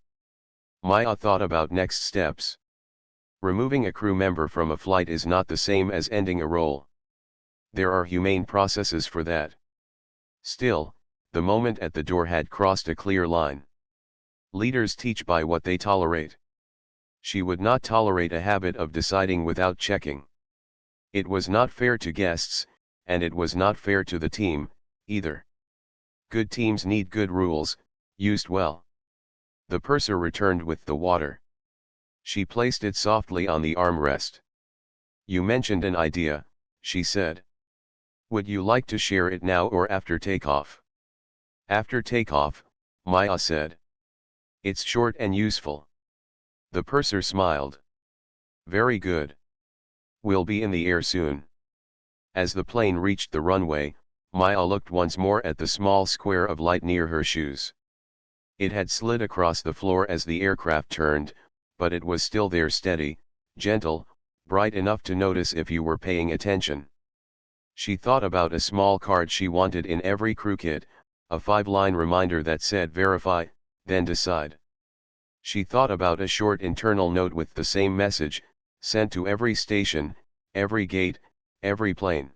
Maya thought about next steps. Removing a crew member from a flight is not the same as ending a role. There are humane processes for that. Still, The moment at the door had crossed a clear line. Leaders teach by what they tolerate. She would not tolerate a habit of deciding without checking. It was not fair to guests, and it was not fair to the team, either. Good teams need good rules, used well. The purser returned with the water. She placed it softly on the armrest. You mentioned an idea, she said. Would you like to share it now or after takeoff? After takeoff, Maya said. It's short and useful. The purser smiled. Very good. We'll be in the air soon. As the plane reached the runway, Maya looked once more at the small square of light near her shoes. It had slid across the floor as the aircraft turned, but it was still there, steady, gentle, bright enough to notice if you were paying attention. She thought about a small card she wanted in every crew kit, a 5-line reminder that said verify, then decide. She thought about a short internal note with the same message, sent to every station, every gate, every plane.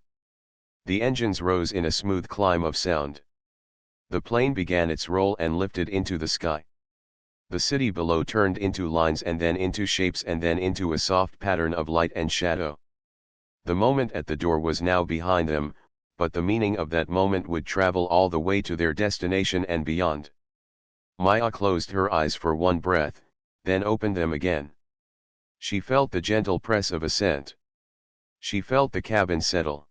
The engines rose in a smooth climb of sound. The plane began its roll and lifted into the sky. The city below turned into lines and then into shapes and then into a soft pattern of light and shadow. The moment at the door was now behind them, but the meaning of that moment would travel all the way to their destination and beyond. Maya closed her eyes for one breath, then opened them again. She felt the gentle press of ascent. She felt the cabin settle.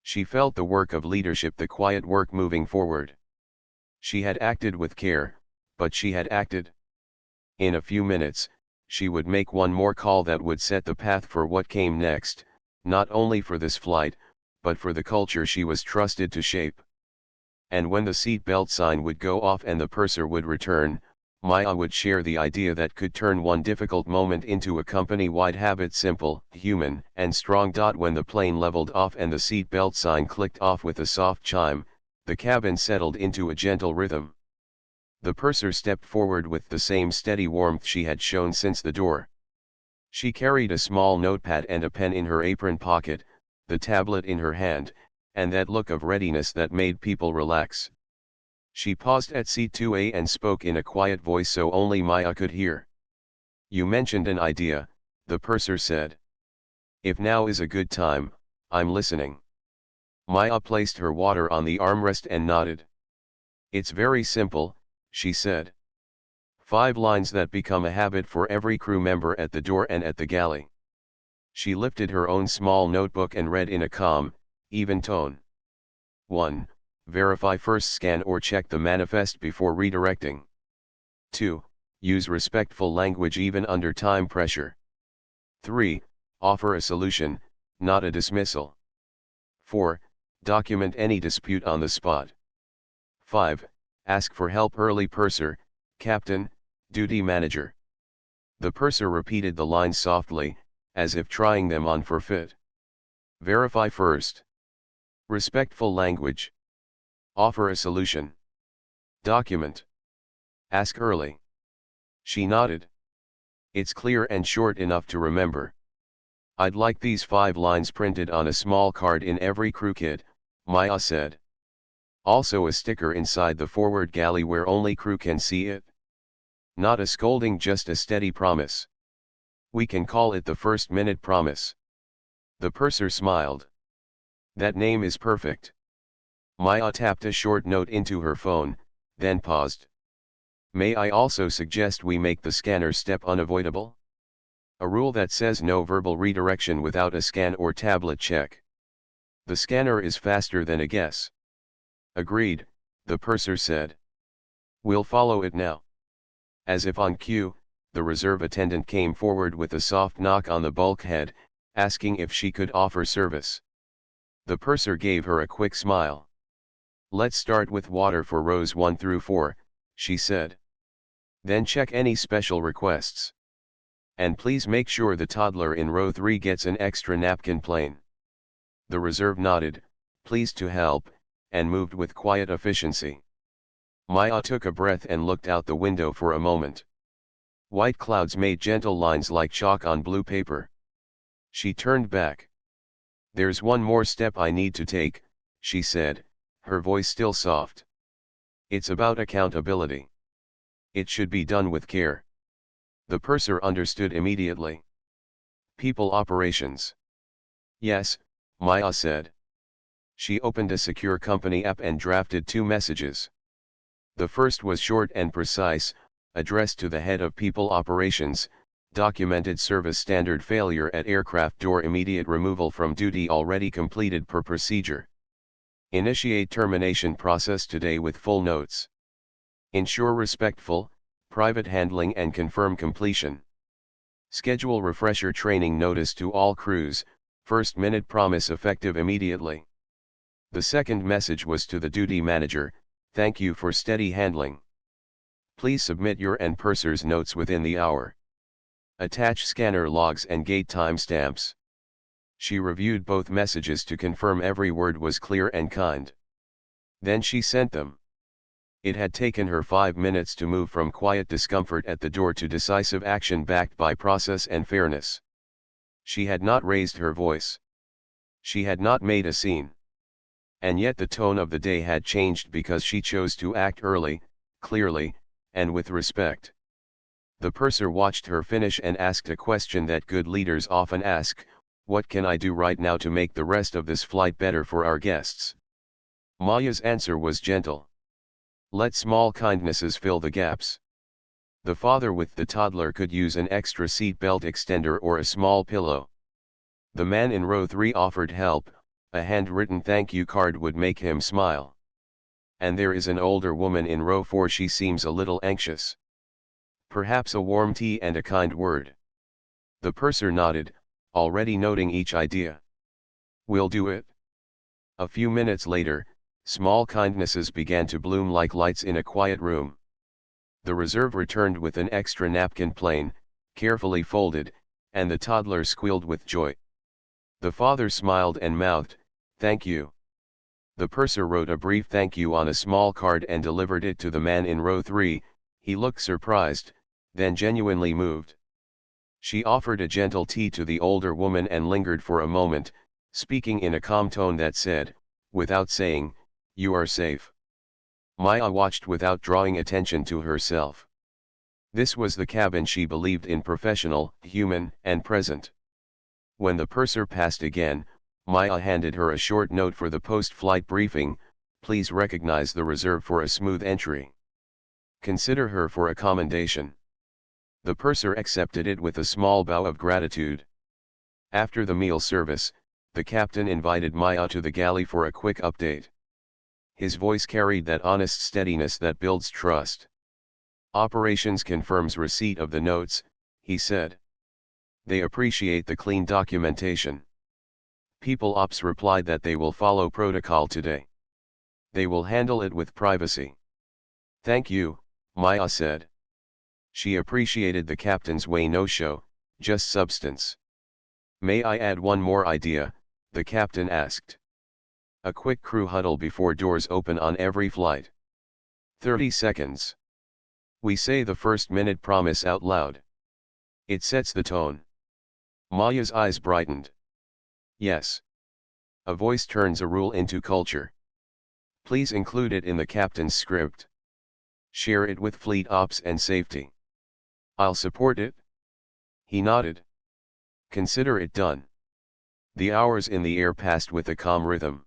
She felt the work of leadership, the quiet work moving forward. She had acted with care, but she had acted. In a few minutes, she would make one more call that would set the path for what came next, not only for this flight, but for the culture she was trusted to shape. And when the seat belt sign would go off and the purser would return, Maya would share the idea that could turn one difficult moment into a company-wide habit, simple, human, and strong. When the plane leveled off and the seat belt sign clicked off with a soft chime, the cabin settled into a gentle rhythm. The purser stepped forward with the same steady warmth she had shown since the door. She carried a small notepad and a pen in her apron pocket, the tablet in her hand, and that look of readiness that made people relax. She paused at seat 2A and spoke in a quiet voice so only Maya could hear. You mentioned an idea, the purser said. If now is a good time, I'm listening. Maya placed her water on the armrest and nodded. It's very simple, she said. 5 lines that become a habit for every crew member at the door and at the galley. She lifted her own small notebook and read in a calm, even tone. 1. Verify first, scan or check the manifest before redirecting. 2. Use respectful language even under time pressure. 3. Offer a solution, not a dismissal. 4. Document any dispute on the spot. 5. Ask for help early. Purser, captain, duty manager. The purser repeated the lines softly, as if trying them on for fit. Verify first. Respectful language. Offer a solution. Document. Ask early. She nodded. It's clear and short enough to remember. I'd like these 5 lines printed on a small card in every crew kit, Maya said. Also a sticker inside the forward galley where only crew can see it. Not a scolding, just a steady promise. We can call it the first minute promise. The purser smiled. That name is perfect. Maya tapped a short note into her phone, then paused. May I also suggest we make the scanner step unavoidable? A rule that says no verbal redirection without a scan or tablet check. The scanner is faster than a guess. Agreed, the purser said. We'll follow it now. As if on cue, the reserve attendant came forward with a soft knock on the bulkhead, asking if she could offer service. The purser gave her a quick smile. Let's start with water for rows 1 through 4, she said. Then check any special requests. And please make sure the toddler in row 3 gets an extra napkin plain. The reserve nodded, pleased to help, and moved with quiet efficiency. Maya took a breath and looked out the window for a moment. White clouds made gentle lines like chalk on blue paper. She turned back. There's one more step I need to take, she said, her voice still soft. It's about accountability. It should be done with care. The purser understood immediately. People operations. Yes, Maya said. She opened a secure company app and drafted 2 messages. The first was short and precise, addressed to the head of people operations, documented service standard failure at aircraft door, immediate removal from duty already completed per procedure. Initiate termination process today with full notes. Ensure respectful, private handling and confirm completion. Schedule refresher training notice to all crews, first minute promise effective immediately. The second message was to the duty manager, thank you for steady handling. Please submit your and purser's notes within the hour. Attach scanner logs and gate timestamps. She reviewed both messages to confirm every word was clear and kind. Then she sent them. It had taken her 5 minutes to move from quiet discomfort at the door to decisive action backed by process and fairness. She had not raised her voice. She had not made a scene. And yet the tone of the day had changed because she chose to act early, clearly, and with respect. The purser watched her finish and asked a question that good leaders often ask, what can I do right now to make the rest of this flight better for our guests? Maya's answer was gentle. Let small kindnesses fill the gaps. The father with the toddler could use an extra seat belt extender or a small pillow. The man in row 3 offered help, a handwritten thank you card would make him smile. And there is an older woman in row 4, she seems a little anxious. Perhaps a warm tea and a kind word. The purser nodded, already noting each idea. We'll do it. A few minutes later, small kindnesses began to bloom like lights in a quiet room. The reserve returned with an extra napkin plain, carefully folded, and the toddler squealed with joy. The father smiled and mouthed, thank you. The purser wrote a brief thank you on a small card and delivered it to the man in row 3, he looked surprised, then genuinely moved. She offered a gentle tea to the older woman and lingered for a moment, speaking in a calm tone that said, without saying, you are safe. Maya watched without drawing attention to herself. This was the cabin she believed in, professional, human, and present. When the purser passed again, Maya handed her a short note for the post-flight briefing, please recognize the reserve for a smooth entry. Consider her for a commendation. The purser accepted it with a small bow of gratitude. After the meal service, the captain invited Maya to the galley for a quick update. His voice carried that honest steadiness that builds trust. Operations confirms receipt of the notes, he said. They appreciate the clean documentation. People Ops replied that they will follow protocol today. They will handle it with privacy. Thank you, Maya said. She appreciated the captain's way, no show, just substance. May I add one more idea? The captain asked. A quick crew huddle before doors open on every flight. 30 seconds. We say the first minute promise out loud. It sets the tone. Maya's eyes brightened. Yes. A voice turns a rule into culture. Please include it in the captain's script. Share it with fleet ops and safety. I'll support it. He nodded. Consider it done. The hours in the air passed with a calm rhythm.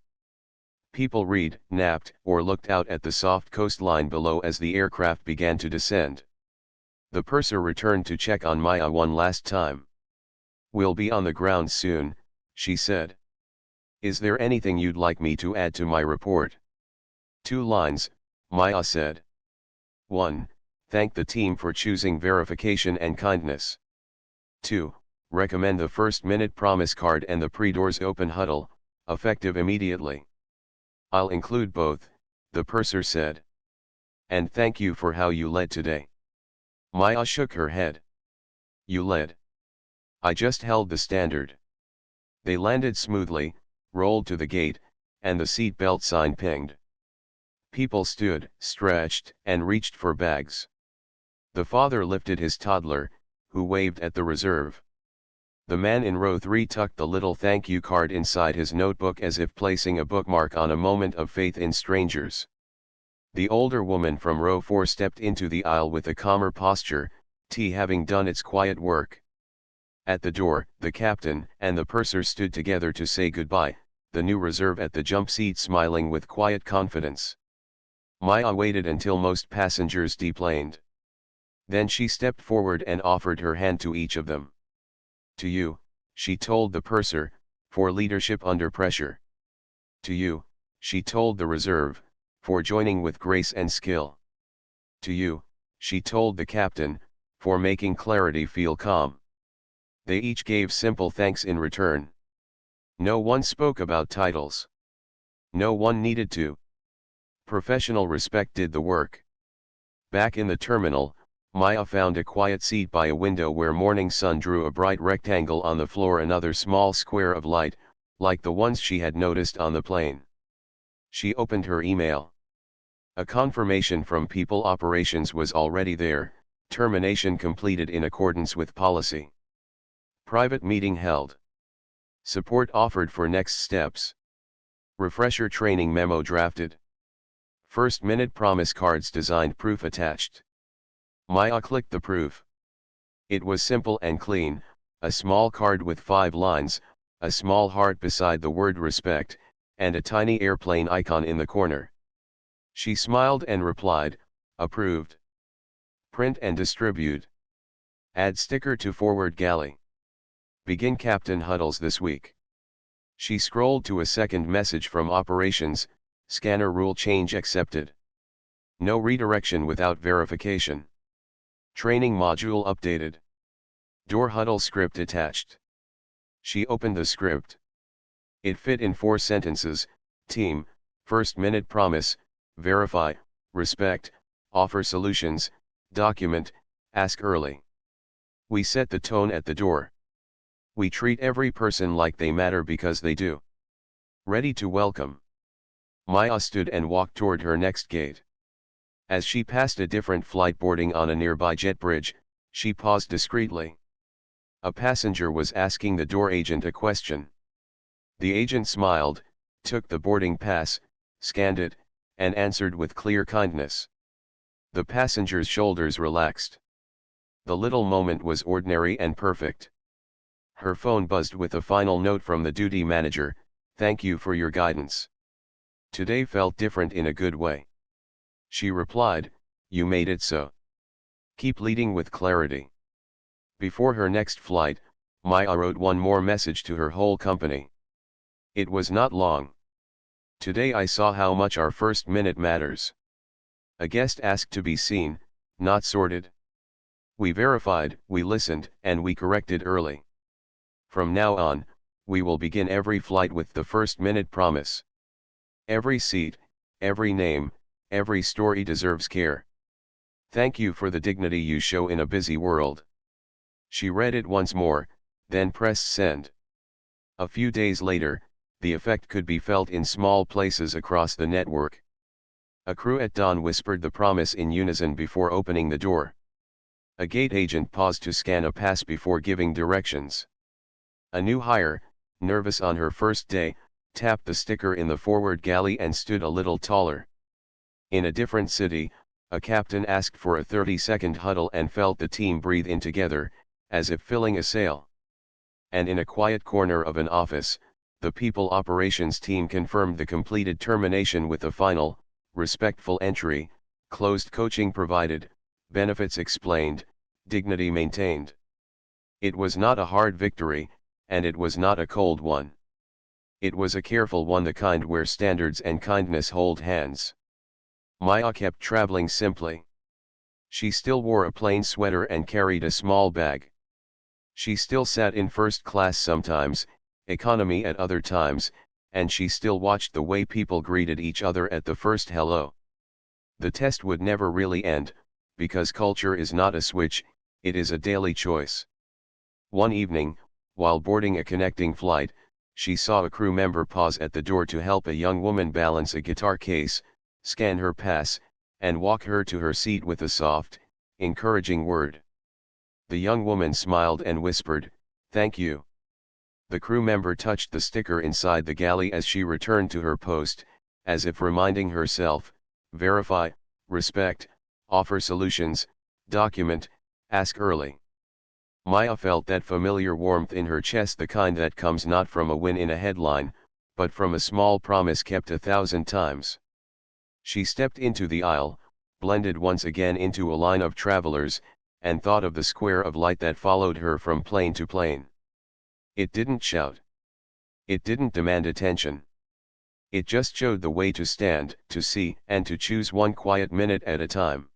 People read, napped, or looked out at the soft coastline below as the aircraft began to descend. The purser returned to check on Maya one last time. We'll be on the ground soon, she said. Is there anything you'd like me to add to my report? 2 lines, Maya said. 1. Thank the team for choosing verification and kindness. 2. Recommend the first minute promise card and the pre-doors open huddle, effective immediately. I'll include both, the purser said. And thank you for how you led today. Maya shook her head. You led. I just held the standard. They landed smoothly, rolled to the gate, and the seat belt sign pinged. People stood, stretched, and reached for bags. The father lifted his toddler, who waved at the reserve. The man in row 3 tucked the little thank you card inside his notebook as if placing a bookmark on a moment of faith in strangers. The older woman from row 4 stepped into the aisle with a calmer posture, tea having done its quiet work. At the door, the captain and the purser stood together to say goodbye, the new reserve at the jump seat smiling with quiet confidence. Maya waited until most passengers deplaned. Then she stepped forward and offered her hand to each of them. To you, she told the purser, for leadership under pressure. To you, she told the reserve, for joining with grace and skill. To you, she told the captain, for making clarity feel calm. They each gave simple thanks in return. No one spoke about titles. No one needed to. Professional respect did the work. Back in the terminal, Maya found a quiet seat by a window where morning sun drew a bright rectangle on the floor, another small square of light, like the ones she had noticed on the plane. She opened her email. A confirmation from People Operations was already there, termination completed in accordance with policy. Private meeting held. Support offered for next steps. Refresher training memo drafted. First minute promise cards designed, proof attached. Maya clicked the proof. It was simple and clean, a small card with 5 lines, a small heart beside the word respect, and a tiny airplane icon in the corner. She smiled and replied, approved. Print and distribute. Add sticker to forward galley. Begin captain huddles this week. She scrolled to a second message from operations, scanner rule change accepted. No redirection without verification. Training module updated. Door huddle script attached. She opened the script. It fit in 4 sentences: team, first minute promise, verify, respect, offer solutions, document, ask early. We set the tone at the door. We treat every person like they matter because they do. Ready to welcome. Maya stood and walked toward her next gate. As she passed a different flight boarding on a nearby jet bridge, she paused discreetly. A passenger was asking the door agent a question. The agent smiled, took the boarding pass, scanned it, and answered with clear kindness. The passenger's shoulders relaxed. The little moment was ordinary and perfect. Her phone buzzed with a final note from the duty manager, "Thank you for your guidance. Today felt different in a good way." She replied, "You made it so. Keep leading with clarity." Before her next flight, Maya wrote one more message to her whole company. It was not long. Today I saw how much our first minute matters. A guest asked to be seen, not sorted. We verified, we listened, and we corrected early. From now on, we will begin every flight with the first minute promise. Every seat, every name, every story deserves care. Thank you for the dignity you show in a busy world. She read it once more, then pressed send. A few days later, the effect could be felt in small places across the network. A crew at dawn whispered the promise in unison before opening the door. A gate agent paused to scan a pass before giving directions. A new hire, nervous on her first day, tapped the sticker in the forward galley and stood a little taller. In a different city, a captain asked for a 30-second huddle and felt the team breathe in together, as if filling a sail. And in a quiet corner of an office, the People Operations team confirmed the completed termination with a final, respectful entry: closed coaching provided, benefits explained, dignity maintained. It was not a hard victory, and it was not a cold one. It was a careful one, the kind where standards and kindness hold hands. Maya kept traveling simply. She still wore a plain sweater and carried a small bag. She still sat in first class sometimes, economy at other times, and she still watched the way people greeted each other at the first hello. The test would never really end, because culture is not a switch, it is a daily choice. One evening, while boarding a connecting flight, she saw a crew member pause at the door to help a young woman balance a guitar case, scan her pass, and walk her to her seat with a soft, encouraging word. The young woman smiled and whispered, "Thank you." The crew member touched the sticker inside the galley as she returned to her post, as if reminding herself, verify, respect, offer solutions, document, ask early. Maya felt that familiar warmth in her chest, the kind that comes not from a win in a headline, but from a small promise kept 1,000 times. She stepped into the aisle, blended once again into a line of travelers, and thought of the square of light that followed her from plane to plane. It didn't shout. It didn't demand attention. It just showed the way to stand, to see, and to choose one quiet minute at a time.